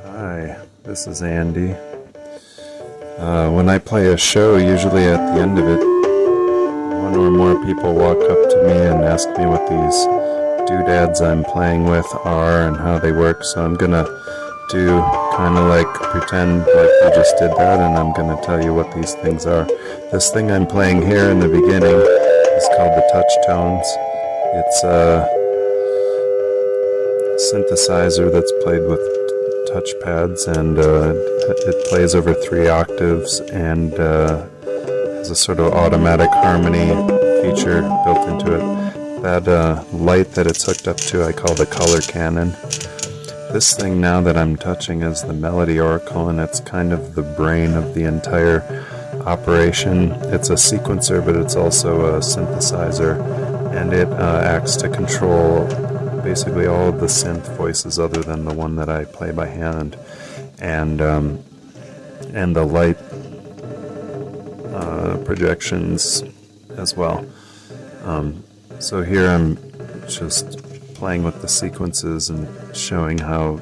Hi, this is Andy. When I play a show, usually at the end of it, one or more people walk up to me and ask me what these doodads I'm playing with are and how they work, so I'm gonna do kind of like pretend like we just did that, and I'm gonna tell you what these things are. This thing I'm playing here in the beginning is called the touch tones. It's a synthesizer that's played with touch pads, and it plays over 3 octaves and has a sort of automatic harmony feature built into it. That light that it's hooked up to I call the color cannon. This thing now that I'm touching is the melody oracle, and it's kind of the brain of the entire operation. It's a sequencer, but it's also a synthesizer, and it acts to control basically all of the synth voices other than the one that I play by hand, and the light projections as well. So here I'm just playing with the sequences and showing how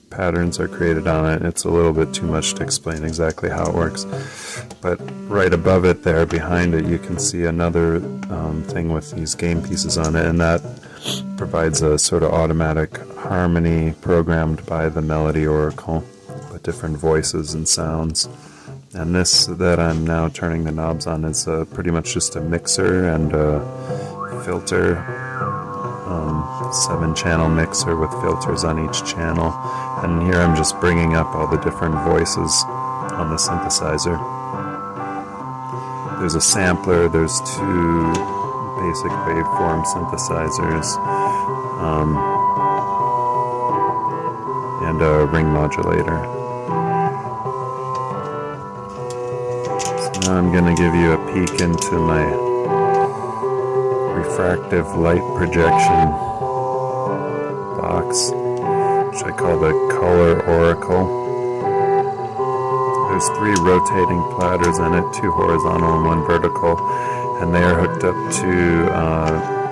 patterns are created on it. It's a little bit too much to explain exactly how it works, but right above it there, behind it, you can see another thing with these game pieces on it, and that provides a sort of automatic harmony programmed by the melody oracle with different voices and sounds. And this that I'm now turning the knobs on is pretty much just a mixer and a filter, 7-channel mixer with filters on each channel. And here I'm just bringing up all the different voices on the synthesizer. There's a sampler, there's 2 basic waveform synthesizers, and a ring modulator. So now I'm going to give you a peek into my refractive light projection box, which I call the color oracle. There's 3 rotating platters in it, 2 horizontal and 1 vertical, and they are hooked up to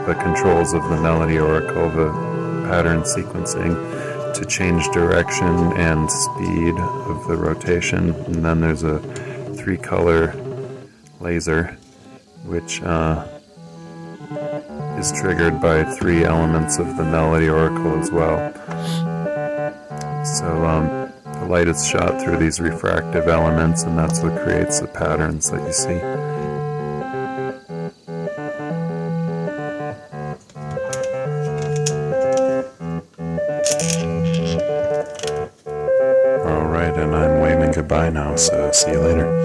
the controls of the Melody Oracle, the pattern sequencing, to change direction and speed of the rotation. And then there's a 3-color laser, which is triggered by 3 elements of the Melody Oracle as well. So the light is shot through these refractive elements, and that's what creates the patterns that you see. Alright, and I'm waving goodbye now, so see you later.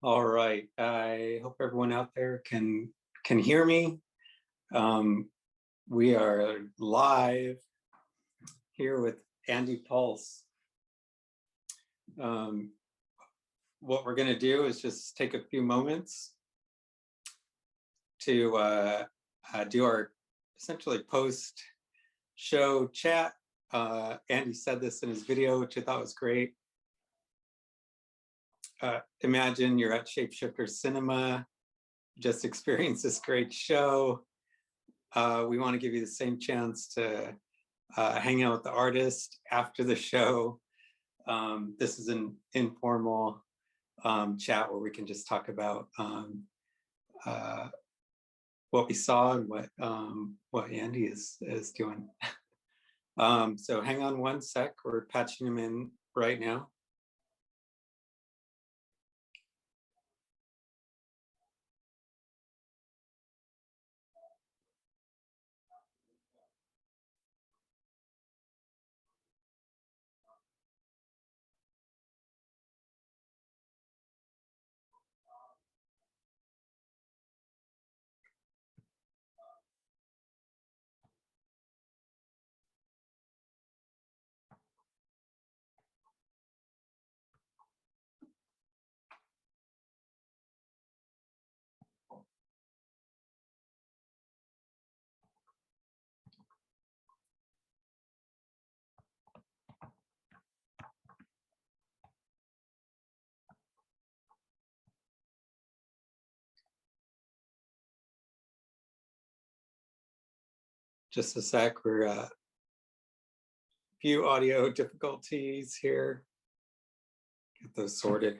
All right, I hope everyone out there can hear me. We are live here with Andy Puls. What we're going to do is just take a few moments to do our essentially post-show chat. Andy said this in his video, which I thought was great. Imagine you're at Shapeshifters Cinema, just experienced this great show. We want to give you the same chance to hang out with the artist after the show. This is an informal chat where we can just talk about what we saw and what Andy is doing. So hang on one sec, we're patching him in right now. just a sec. We're few audio difficulties here. Get those sorted.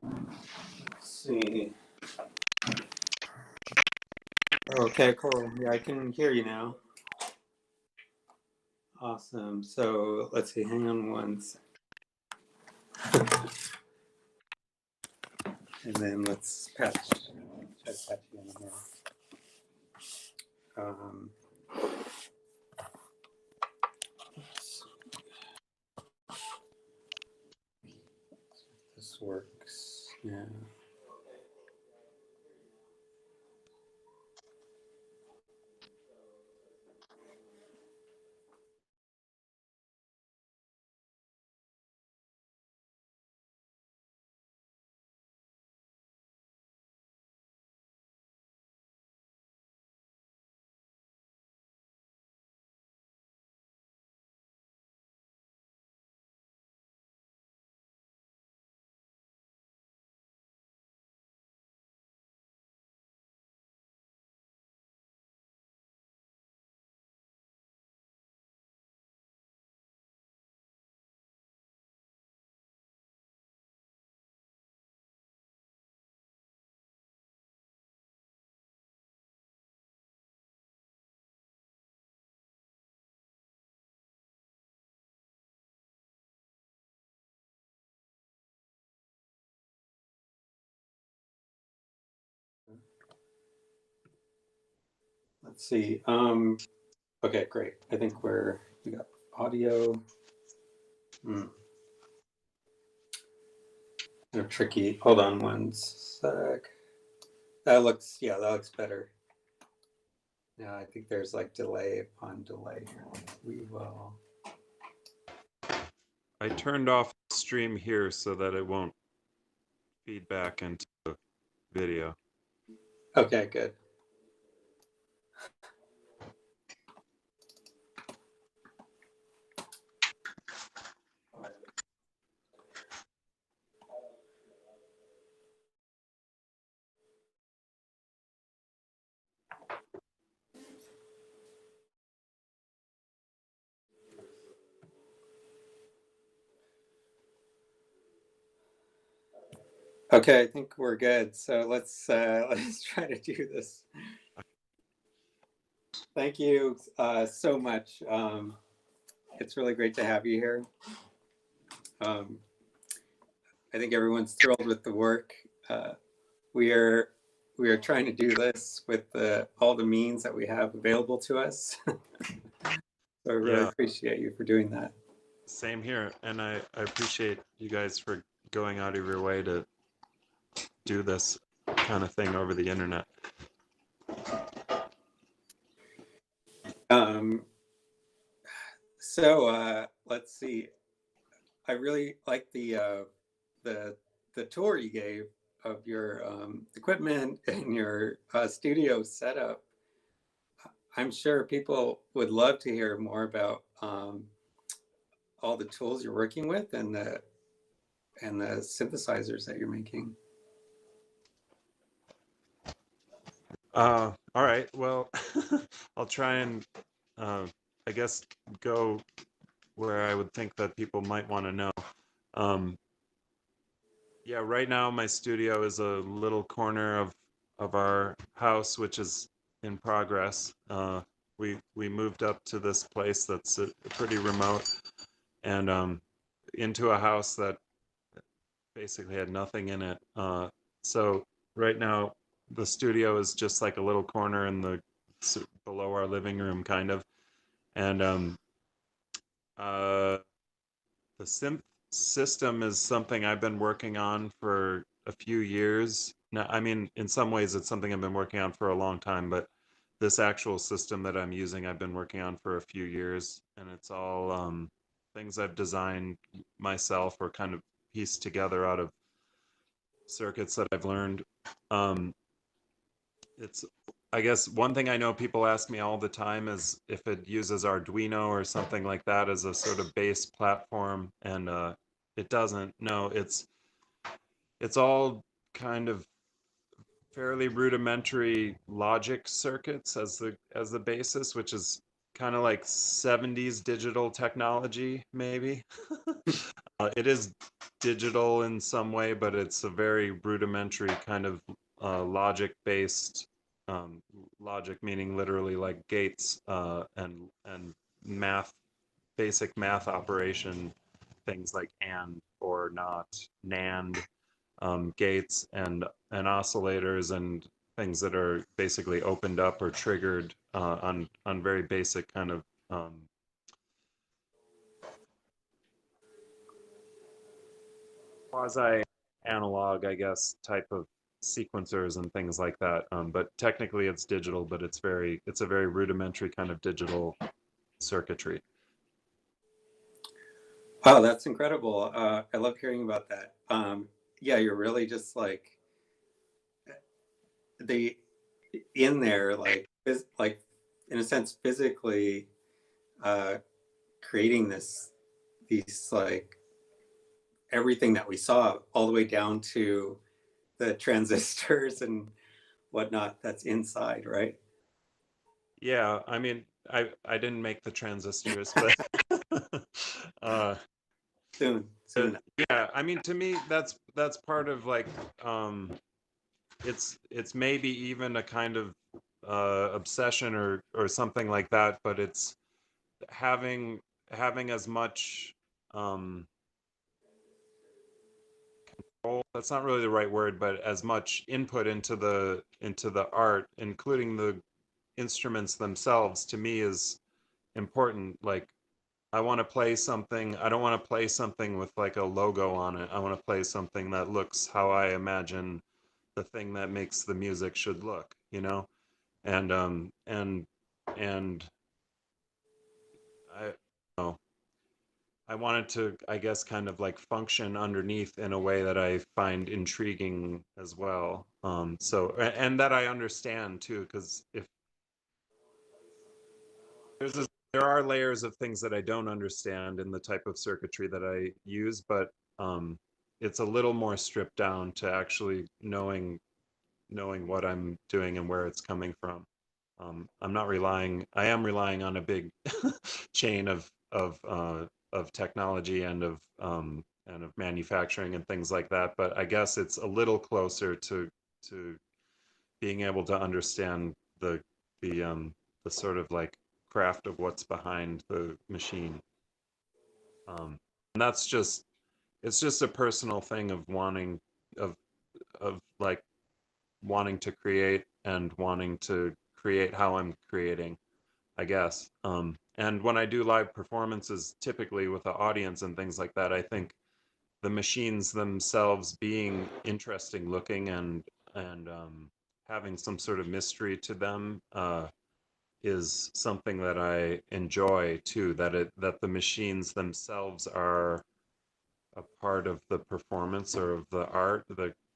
Let's see. Okay, cool. Yeah, I can hear you now. Awesome. So let's see. Hang on one second. And then let's patch. Try to patch you in here. This works. Yeah. Let's see. Okay, great. I think we got audio. They're tricky. Hold on one sec. That looks better. Yeah, I think there's like delay upon delay here. We will. I turned off the stream here so that it won't feed back into the video. Okay, good. Okay, I think we're good. So let's try to do this. Thank you so much. It's really great to have you here. I think everyone's thrilled with the work. We are trying to do this with all the means that we have available to us. So I really appreciate you for doing that. Same here, and I appreciate you guys for going out of your way to do this kind of thing over the internet. So let's see. I really like the tour you gave of your equipment and your studio setup. I'm sure people would love to hear more about all the tools you're working with and the synthesizers that you're making. All right. Well, I'll try and I guess go where I would think that people might want to know. Yeah, right now my studio is a little corner of our house, which is in progress. We moved up to this place that's pretty remote, and into a house that basically had nothing in it. So right now the studio is just like a little corner in the below our living room, kind of, and the synth system is something I've been working on for a few years. Now, I mean, in some ways it's something I've been working on for a long time, but this actual system that I'm using, I've been working on for a few years, and it's all things I've designed myself or kind of pieced together out of circuits that I've learned. It's, I guess one thing I know people ask me all the time is if it uses Arduino or something like that as a sort of base platform, and it doesn't. No, it's all kind of fairly rudimentary logic circuits as the basis, which is kind of like 70s digital technology, maybe. It is digital in some way, but it's a very rudimentary kind of logic-based, um, logic meaning literally like gates and math, basic math operation, things like and or not, NAND, gates and oscillators and things that are basically opened up or triggered on very basic kind of quasi analog, I guess, type of sequencers and things like that. But technically it's digital, but it's a very rudimentary kind of digital circuitry. Oh, that's incredible. I love hearing about that. Yeah, you're really just like the in there, like in a sense, physically creating these like everything that we saw, all the way down to the transistors and whatnot that's inside, right? Yeah, I mean, I didn't make the transistors, but uh, Soon. yeah, I mean, to me, that's part of like um, it's maybe even a kind of obsession or something like that, but it's having having as much um, control. That's not really the right word, but as much input into the art, including the instruments themselves, to me is important. Like I want to play something. I don't want to play something with like a logo on it. I want to play something that looks how I imagine the thing that makes the music should look, you know? And and I you know, I wanted to, I guess, kind of like function underneath in a way that I find intriguing as well. And that I understand too, because if there are layers of things that I don't understand in the type of circuitry that I use, but it's a little more stripped down to actually knowing what I'm doing and where it's coming from. I'm not relying. I am relying on a big chain of technology and of manufacturing and things like that. But I guess it's a little closer to being able to understand the the sort of like craft of what's behind the machine. And that's just it's just a personal thing of wanting of like wanting to create and wanting to create how I'm creating, I guess. And when I do live performances, typically with the audience and things like that, I think the machines themselves being interesting looking and having some sort of mystery to them is something that I enjoy too. That the machines themselves are a part of the performance or of the art,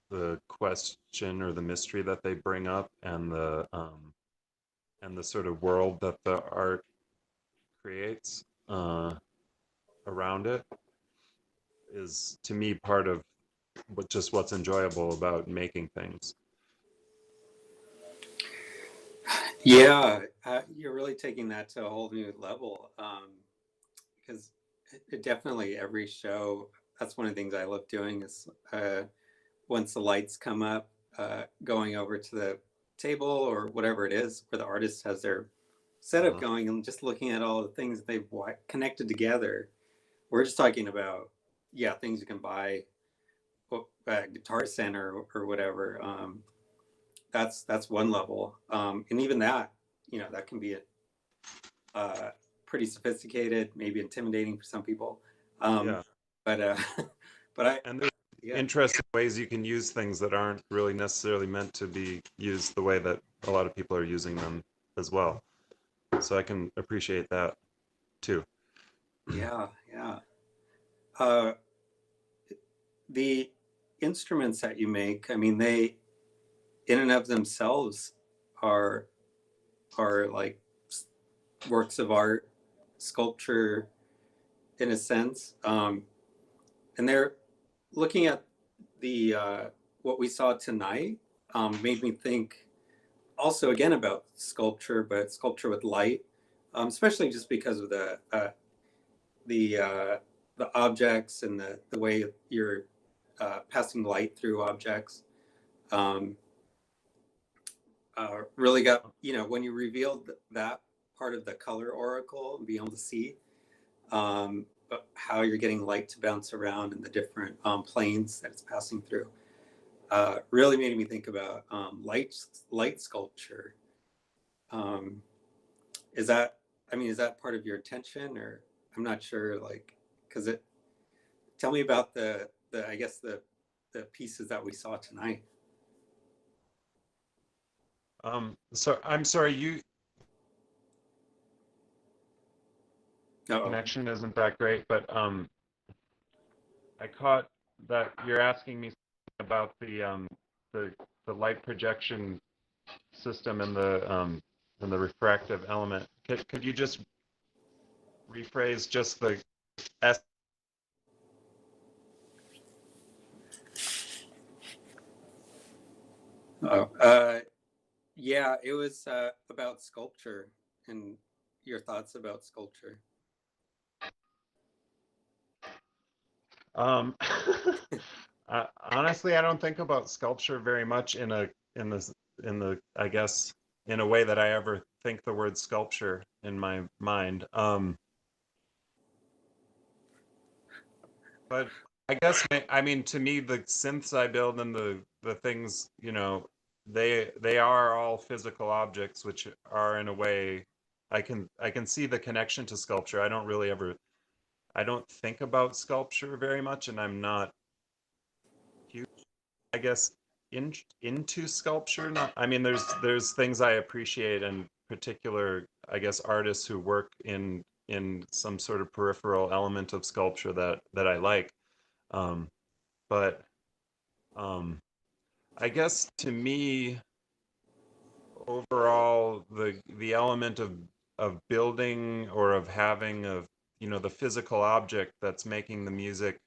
the question or the mystery that they bring up, and the sort of world that the art creates around it is to me part of just what's enjoyable about making things. Yeah, you're really taking that to a whole new level, because it definitely every show. That's one of the things I love doing is once the lights come up, going over to the table or whatever it is where the artist has their setup Uh-huh. going and just looking at all the things that they've connected together. We're just talking about, yeah, things you can buy at Guitar Center or whatever. That's one level, and even that, that can be pretty sophisticated, maybe intimidating for some people. Yeah. But but I And there's yeah. interesting ways you can use things that aren't really necessarily meant to be used the way that a lot of people are using them as well. So I can appreciate that too. Yeah, yeah. Uh, the instruments that you make, I mean, they in and of themselves are like works of art, sculpture in a sense. And they're looking at the what we saw tonight, made me think also again about sculpture, but sculpture with light, especially just because of the the objects and the way you're passing light through objects. Really got, when you revealed that part of the color oracle and being able to see how you're getting light to bounce around in the different planes that it's passing through, really made me think about light sculpture. Is that part of your attention, or I'm not sure, tell me about the I guess the pieces that we saw tonight. So I'm sorry, Uh-oh. connection isn't that great, but I caught that you're asking me about the light projection system and the refractive element. Could you just rephrase just the S? Yeah, it was about sculpture and your thoughts about sculpture. Honestly, I don't think about sculpture very much in the I guess in a way that I ever think the word sculpture in my mind. But I guess I mean, to me, the synths I build and the things, they are all physical objects, which are in a way I can see the connection to sculpture. I don't think about sculpture very much, and I'm not huge, I guess, into sculpture. Not, I mean, there's things I appreciate, and particular, I guess, artists who work in some sort of peripheral element of sculpture that I like. Um, but I guess to me, overall, the element of building or of having the physical object that's making the music,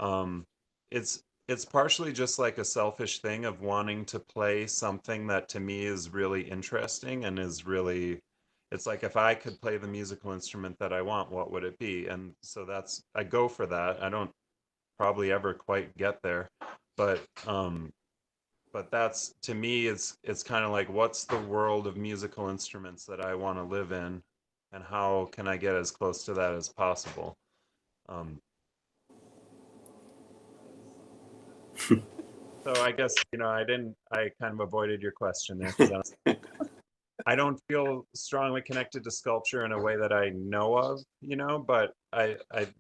um, it's partially just like a selfish thing of wanting to play something that to me is really interesting and is really, it's like if I could play the musical instrument that I want, what would it be? And so I go for that. I don't probably ever quite get there, but that's, to me, it's kind of like, what's the world of musical instruments that I want to live in, and how can I get as close to that as possible? So I guess, I kind of avoided your question there, because I don't feel strongly connected to sculpture in a way that I know of, but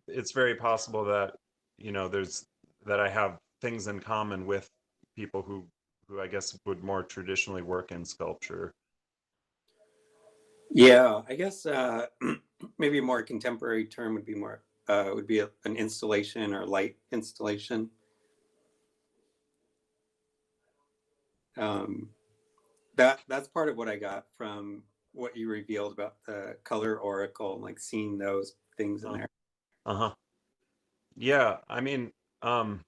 it's very possible that, that I have things in common with people who I guess would more traditionally work in sculpture. Yeah, I guess maybe a more contemporary term would be an installation or light installation. That's part of what I got from what you revealed about the color oracle, like seeing those things in there. Uh-huh. Yeah, I mean, that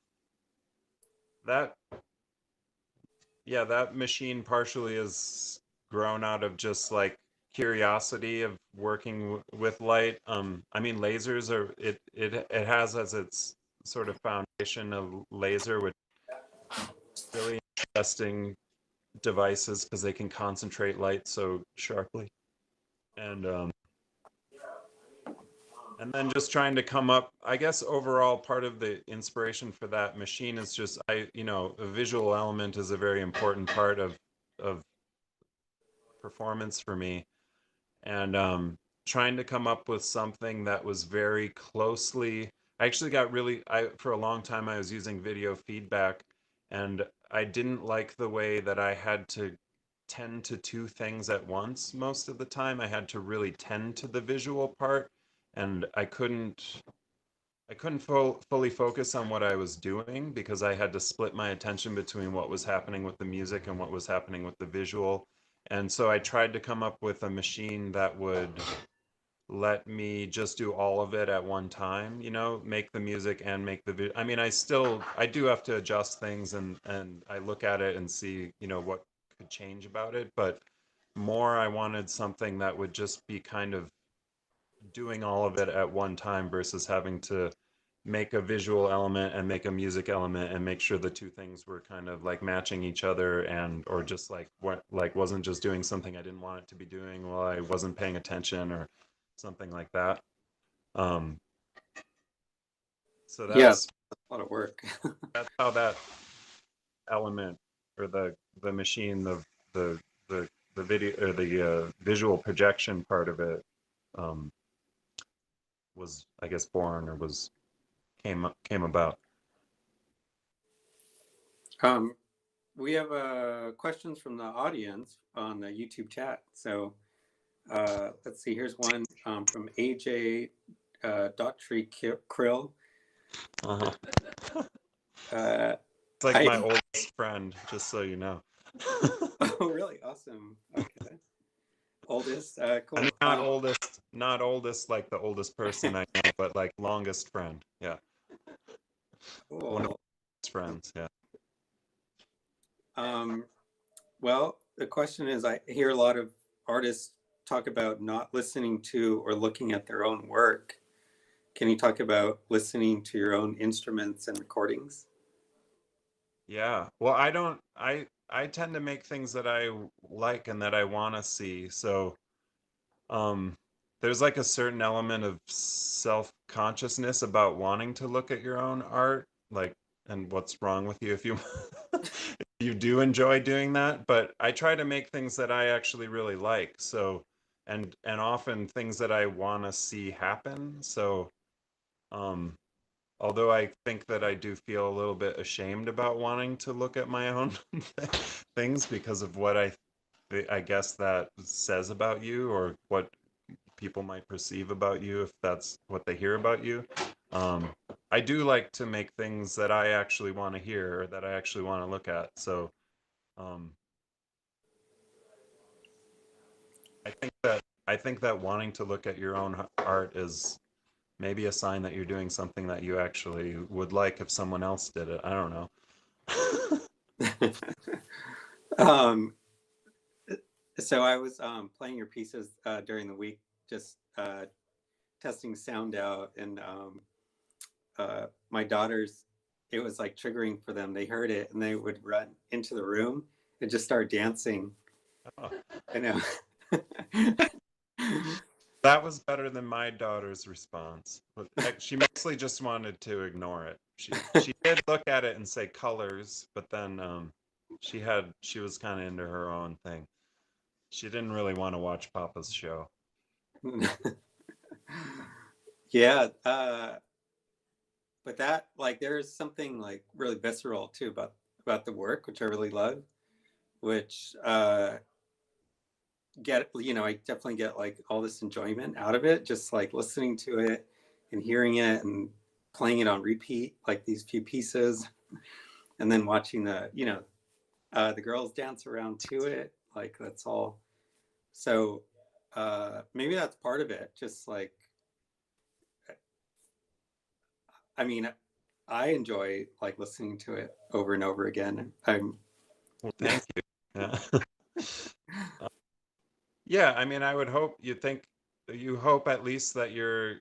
that machine partially is grown out of just like curiosity of working with light. I mean, lasers it has as its sort of foundation a laser, which is really interesting devices because they can concentrate light so sharply. And then just trying to come up, I guess overall part of the inspiration for that machine is just, a visual element is a very important part of performance for me. And trying to come up with something that was very closely, I actually got for a long time I was using video feedback, and I didn't like the way that I had to tend to two things at once most of the time. I had to really tend to the visual part, and I couldn't fully focus on what I was doing because I had to split my attention between what was happening with the music and what was happening with the visual. And so I tried to come up with a machine that would let me just do all of it at one time, make the music and make the video. I mean, I do have to adjust things, and I look at it and see, what could change about it. But more, I wanted something that would just be kind of doing all of it at one time versus having to make a visual element and make a music element and make sure the two things were kind of like matching each other, and or just like what, like wasn't just doing something I didn't want it to be doing while I wasn't paying attention or something like that. So Yeah, that's a lot of work. that's how that element or the machine, the the video or the visual projection part of it was, I guess, born or was came about. We have questions from the audience on the YouTube chat. So let's see. Here's one from AJ Daughtry Krill. Uh-huh. Uh, It's like my oldest friend, just so you know. Oh, really? Awesome. Okay. Oldest, cool. I mean, not oldest like the oldest person I know, but like longest friend. Yeah. Cool. One of my best friends. Yeah. Well, the question is, I hear a lot of artists talk about not listening to or looking at their own work. Can you talk about listening to your own instruments and recordings? Yeah. Well, I tend to make things that I like and that I want to see. So, there's like a certain element of self-consciousness about wanting to look at your own art, like, and what's wrong with you if you if you do enjoy doing that. But I try to make things that I actually really like. So, and often things that I want to see happen. So, although I think that I do feel a little bit ashamed about wanting to look at my own things because of what I guess that says about you, or what people might perceive about you if that's what they hear about you. I do like to make things that I actually want to hear or that I actually want to look at. So I think that wanting to look at your own art is maybe a sign that you're doing something that you actually would like if someone else did it. I don't know. So I was playing your pieces during the week, just testing sound out, and my daughters, it was like triggering for them. They heard it and they would run into the room and just start dancing. Oh. I know. That was better than my daughter's response. She mostly just wanted to ignore it. She did look at it and say colors, but then she was kind of into her own thing. She didn't really want to watch Papa's show. Yeah, but that, like, there's something like really visceral too about the work, which I really love, which I definitely get like all this enjoyment out of it, just like listening to it and hearing it and playing it on repeat, like these few pieces, and then watching the girls dance around to it. Like, that's all. So maybe that's part of it. Just like, I mean, I enjoy like listening to it over and over again. Well, thank you. Yeah. Yeah, I mean, I would hope you hope at least that your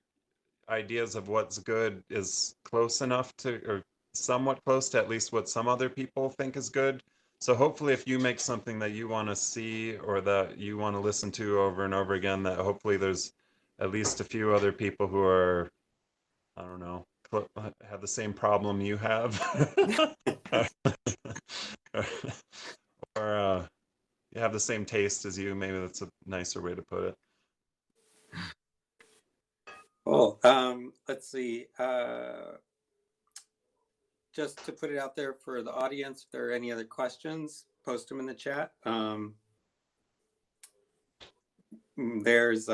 ideas of what's good is close enough to, or somewhat close to at least what some other people think is good. So hopefully if you make something that you want to see or that you want to listen to over and over again, that hopefully there's at least a few other people who are, I don't know, have the same problem you have. or you have the same taste as you. Maybe that's a nicer way to put it. Cool. Let's see. Just to put it out there for the audience, if there are any other questions, post them in the chat. There's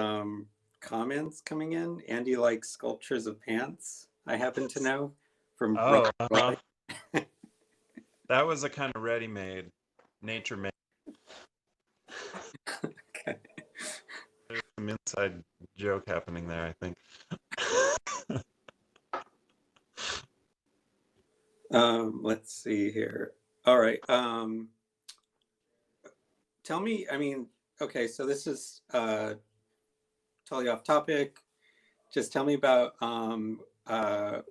comments coming in. Andy likes sculptures of pants, I happen to know, from That was a kind of ready-made, nature-made. Okay. There's some inside joke happening there, I think. Let's see here. All right. Tell me, I mean, okay, so this is totally off topic. Just tell me about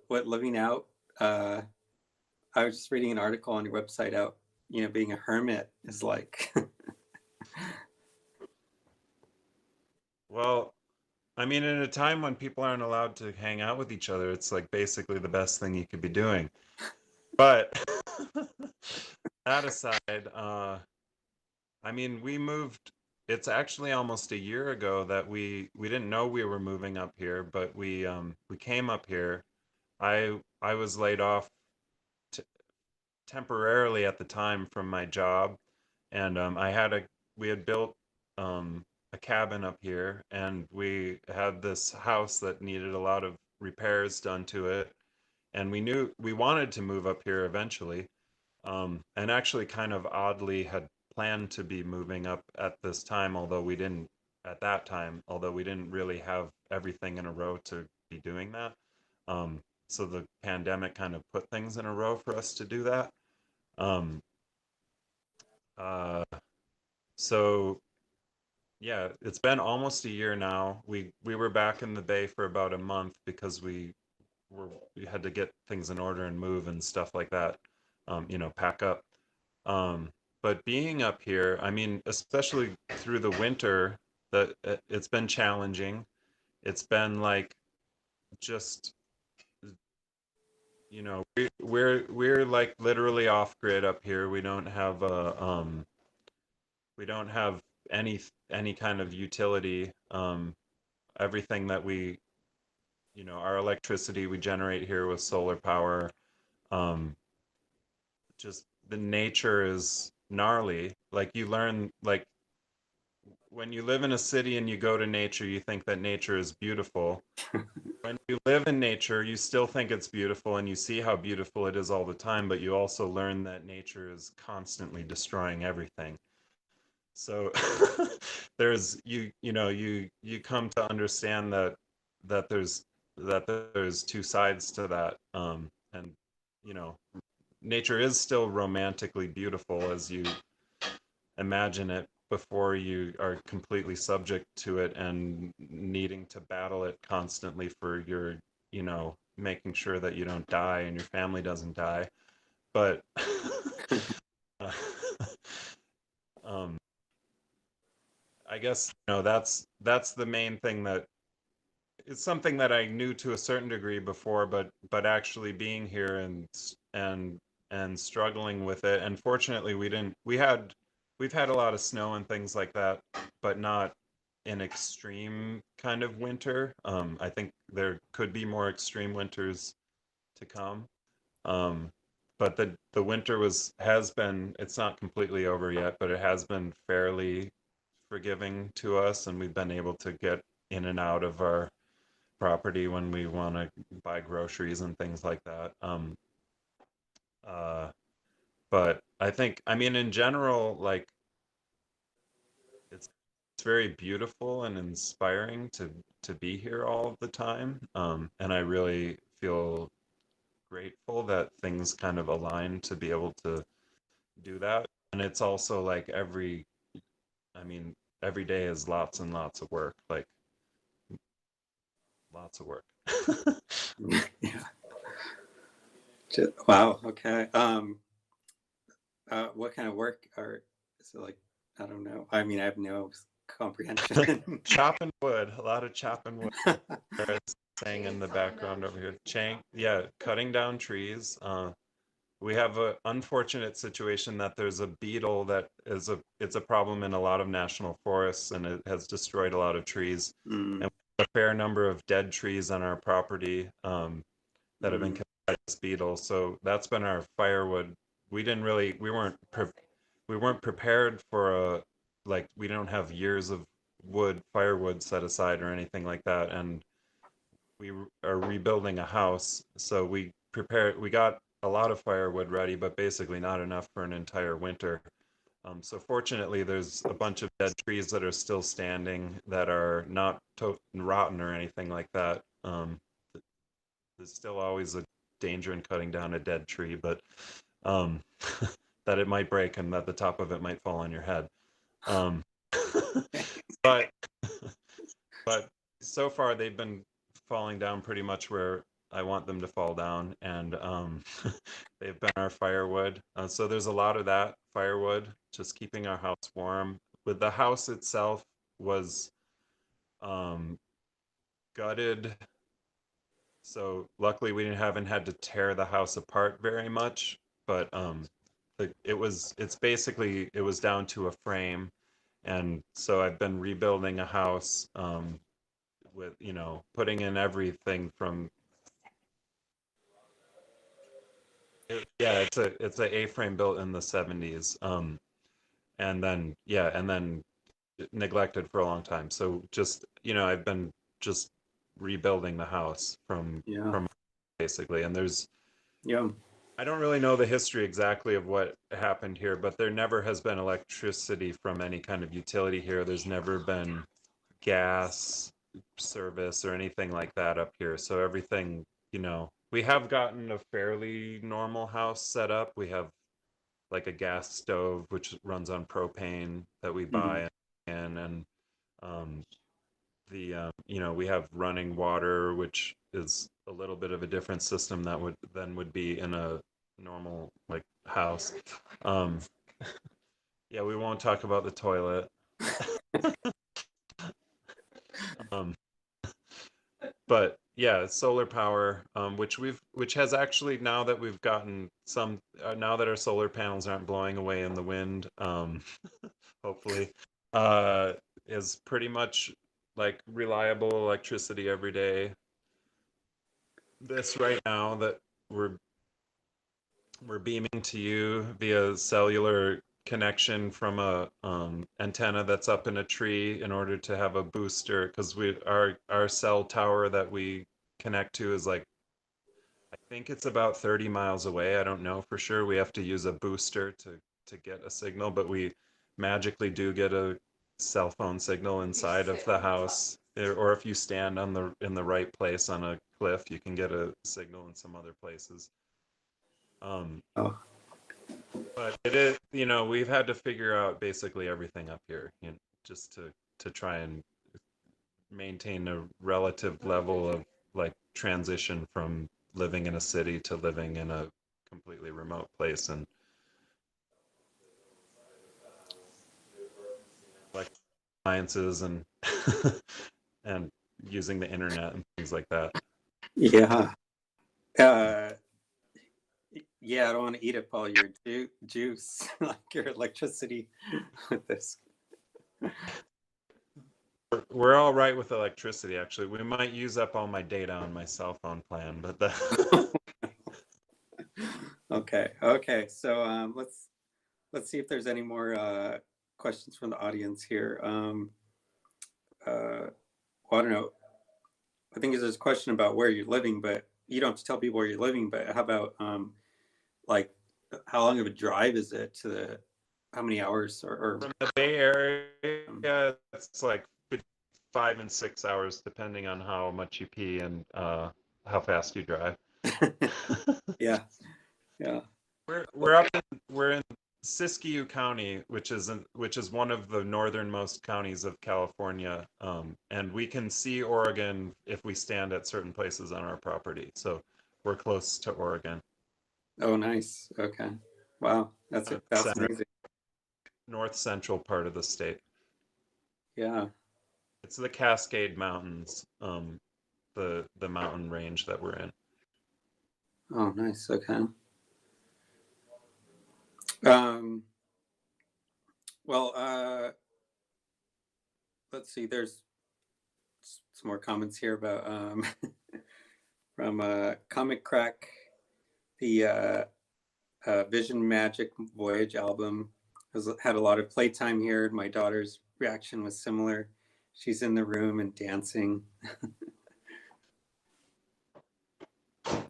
what living out, I was just reading an article on your website out, being a hermit is like. Well, I mean, in a time when people aren't allowed to hang out with each other, it's like basically the best thing you could be doing. But that aside, I mean, we moved. It's actually almost a year ago that we didn't know we were moving up here, but we came up here. I was laid off t temporarily at the time from my job, and we had built a cabin up here, and we had this house that needed a lot of repairs done to it, and we knew we wanted to move up here eventually, and actually kind of oddly had planned to be moving up at this time, although we didn't at that time, although we didn't really have everything in a row to be doing that. So the pandemic kind of put things in a row for us to do that. Um, uh, so yeah, it's been almost a year now. We were back in the Bay for about a month because we had to get things in order and move and stuff like that. Pack up. But being up here, I mean, especially through the winter, that it's been challenging. It's been like just we're like literally off grid up here. We don't have any kind of utility. Everything that our electricity we generate here with solar power. Um, just the nature is gnarly. Like you learn, like when you live in a city and you go to nature, you think that nature is beautiful. When you live in nature, you still think it's beautiful and you see how beautiful it is all the time, but you also learn that nature is constantly destroying everything. So you come to understand that there's two sides to that. And you know, nature is still romantically beautiful as you imagine it before you are completely subject to it and needing to battle it constantly for making sure that you don't die and your family doesn't die. But uh, um, I guess that's the main thing that it's something that I knew to a certain degree before, but actually being here and struggling with it. And fortunately, we've had a lot of snow and things like that, but not an extreme kind of winter. I think there could be more extreme winters to come. Um, but the winter has been, it's not completely over yet, but it has been fairly forgiving to us, and we've been able to get in and out of our property when we want to buy groceries and things like that. Uh, but I mean, in general, like it's very beautiful and inspiring to be here all the time. And I really feel grateful that things kind of align to be able to do that. And it's also like I mean, every day is lots and lots of work, like lots of work. Yeah. Wow. Okay. What kind of work is it like? I don't know. I mean, I have no comprehension. Chopping wood, a lot of chopping wood. It's saying in the background over here. Yeah, cutting down trees. We have an unfortunate situation that there's a beetle that it's a problem in a lot of national forests, and it has destroyed a lot of trees. Mm. And we have a fair number of dead trees on our property that have been killed by this beetle. So that's been our firewood. We weren't prepared for we don't have years of firewood set aside or anything like that, and we are rebuilding a house, so we got a lot of firewood ready, but basically not enough for an entire winter. So fortunately, there's a bunch of dead trees that are still standing that are not rotten or anything like that. There's still always a danger in cutting down a dead tree, but um, that it might break and that the top of it might fall on your head. Um, but but so far they've been falling down pretty much where I want them to fall down, and they've been our firewood. So there's a lot of that firewood, just keeping our house warm. With the house itself was um, gutted, so luckily we haven't had to tear the house apart very much. But it's basically it was down to a frame, and so I've been rebuilding a house with putting in everything from yeah, it's a A-frame built in the 70s. And then neglected for a long time. So just, I've been just rebuilding the house Yeah. from basically. And Yeah. I don't really know the history exactly of what happened here, but there never has been electricity from any kind of utility here. There's never been gas service or anything like that up here. So everything, we have gotten a fairly normal house set up. We have like a gas stove which runs on propane that we buy and um, we have running water, which is a little bit of a different system that would be in a normal like house. um, yeah, we won't talk about the toilet. um, but yeah, solar power, which has actually, now that we've gotten some, now that our solar panels aren't blowing away in the wind, hopefully, uh, is pretty much like reliable electricity every day. This right now that we're we're beaming to you via cellular connection from a antenna that's up in a tree in order to have a booster, because our cell tower that we connect to is like, I think it's about 30 miles away. I don't know for sure. We have to use a booster to get a signal, but we magically do get a cell phone signal inside of the house. Or if you stand in the right place on a cliff, you can get a signal in some other places. Oh, But it is, we've had to figure out basically everything up here, just to try and maintain a relative level of like transition from living in a city to living in a completely remote place, and like appliances and and using the internet and things like that. yeah. Yeah, I don't want to eat up all your juice, like your electricity with this. We're all right with electricity, actually. We might use up all my data on my cell phone plan, but the Okay. So let's see if there's any more questions from the audience here. Well, I don't know. I think there's a question about where you're living, but you don't have to tell people where you're living. But how about like how long of a drive is it to how many hours or from the Bay Area, it's like 5 and 6 hours, depending on how much you pee and how fast you drive. yeah. We're in Siskiyou County, which is one of the northernmost counties of California, and we can see Oregon if we stand at certain places on our property. So we're close to Oregon. Oh, nice. Okay. Wow, that's amazing. North central part of the state. Yeah. It's the Cascade Mountains, the mountain range that we're in. Oh, nice. Okay. Well, let's see. There's some more comments here about from Comic Crack, the Vision Magic Voyage album has had a lot of playtime here. My daughter's reaction was similar. She's in the room and dancing.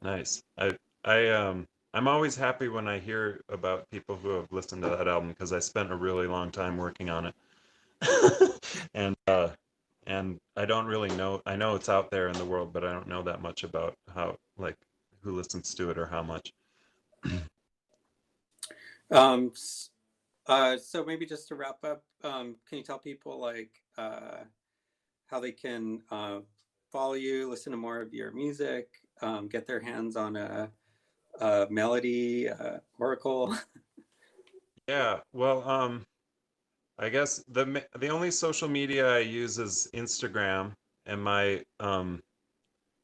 Nice. I'm always happy when I hear about people who have listened to that album, because I spent a really long time working on it. And I don't really know. I know it's out there in the world, but I don't know that much about how, like, who listens to it or how much. So maybe just to wrap up, can you tell people like how they can follow you, listen to more of your music, get their hands on a Melody Oracle? Yeah, well, I guess the only social media I use is Instagram, and my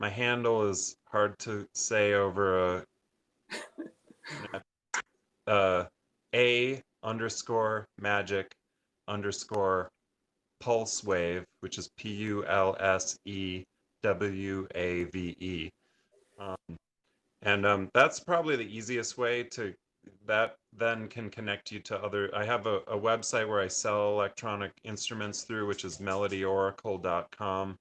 handle is hard to say over a underscore magic underscore pulse wave, which is PULSEWAVE. And that's probably the easiest way to, that then can connect you to other. I have a website where I sell electronic instruments through, which is melodyoracle.com.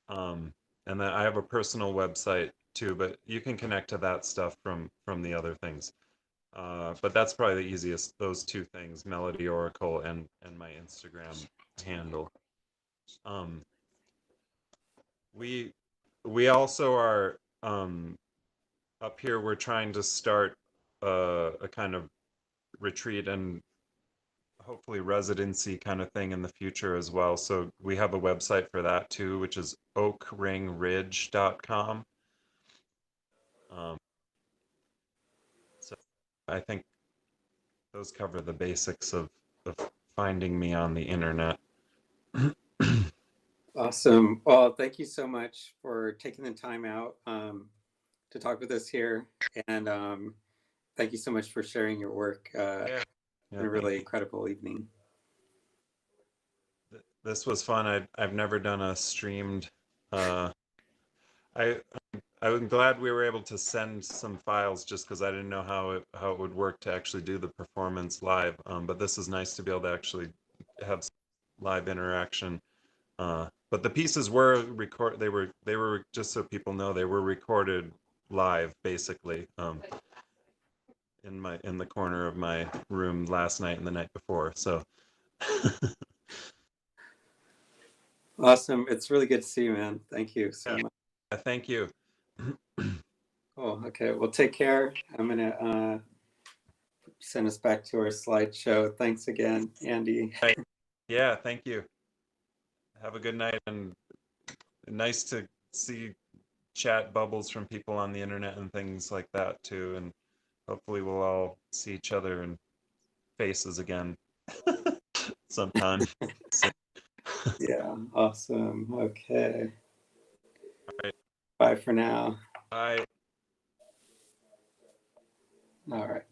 And then I have a personal website too, but you can connect to that stuff from the other things. But that's probably the easiest, those two things, Melody Oracle and my Instagram handle. We also are up here, we're trying to start a kind of retreat and hopefully residency kind of thing in the future as well. So we have a website for that too, which is oakringridge.com. So I think those cover the basics of finding me on the internet. Awesome. Well, thank you so much for taking the time out to talk with us here. And thank you so much for sharing your work in a really incredible evening. This was fun. I've never done a streamed. I'm glad we were able to send some files just because I didn't know how it would work to actually do the performance live. But this is nice to be able to actually have some live interaction. But the pieces were they were just so people know, they were recorded live basically in the corner of my room last night and the night before. So awesome. It's really good to see you, man. Thank you so much. Thank you. Cool. Okay. Well, take care. I'm gonna send us back to our slideshow. Thanks again, Andy. Yeah, thank you. Have a good night, and nice to see chat bubbles from people on the internet and things like that too. And hopefully we'll all see each other in faces again sometime. Yeah, awesome. Okay. All right. Bye for now. Bye. All right.